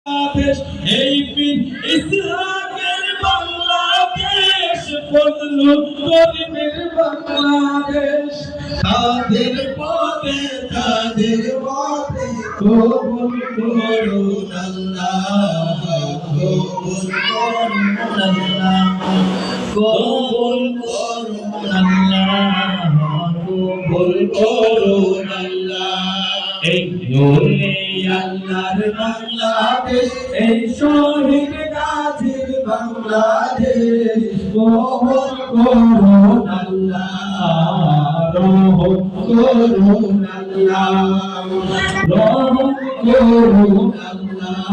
বাংলাদেশ এই পীর ইসলামের বাংলাদেশ বদলু করিমের বাংলাদেশ তাদের পথে কবুল করুন আল্লাহ কবুল করুন আল্লাহ কবুল করুন আল্লাহ কবুল করুন আল্লাহ এই ওলে আল্লাহর বাংলাদেশ এই শহীদ গাজীর বাংলাদেশ কবুল করুন আল্লাহ রহম করুন আল্লাহ রহম করুন আল্লাহ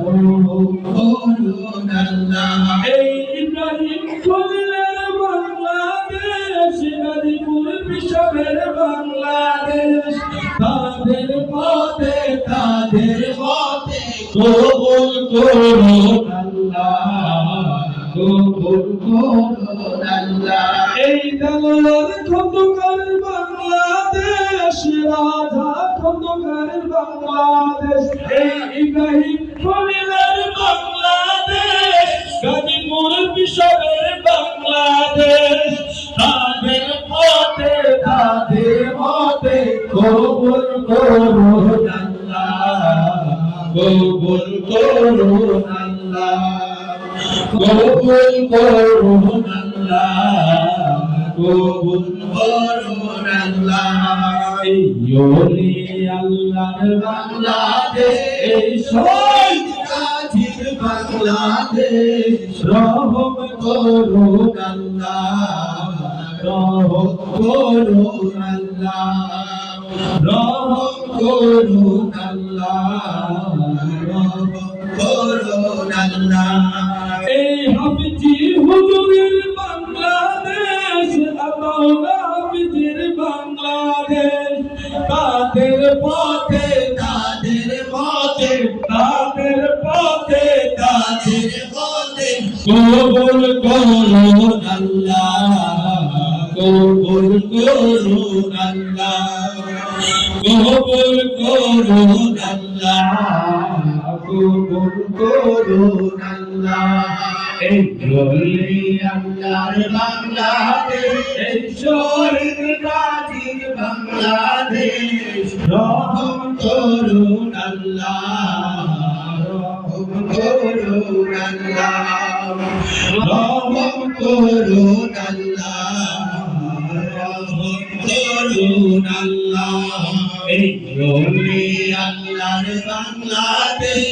রহম করুন আল্লাহ এই ইব্রাহিম খলিলের বাংলাদেশ গাজীপুর বিশ্ববের বাংলাদেশ তাদের পথে কবুল করুন আল্লাহ কবুল করুন আল্লাহ এই দালাল খন্দকার বাংলাদেশ রাজা খন্দকার বাংলাদেশ এই ইব্রাহিম খলিলের বাংলাদেশ গাজীপুর বিশ্ববের বাংলাদেশ তাদের পথে কবুল করুন আল্লাহ কবুল করুন আল্লাহ কবুল করুন আল্লাহ কবুল করুন আল্লাহ এই ওলি আল্লাহর বাংলাদেশ এই শহীদ গাজীর বাংলাদেশ রহম করুন আল্লাহ রহম করুন আল্লাহ রহম করুন আল্লাহ রহম করুন আল্লাহ এই হাফিজি হুজুরের বাংলাদেশ আল্লাহ হাফিজির বাংলাদেশ তাদের পথে কবুল করুন আল্লাহ কবুল করুন আল্লাহ কবুল করুন আল্লাহ কবুল করুন আল্লাহ এই ওলি আল্লাহর বাংলাদেশ এই শহীদ গাজীর বাংলাদেশ রহম করুন আল্লাহ রহম করুন আল্লাহ রহম করুন আল্লাহ রহম করুন আল্লাহ এই ওলি আল্লাহর বাংলাদেশ।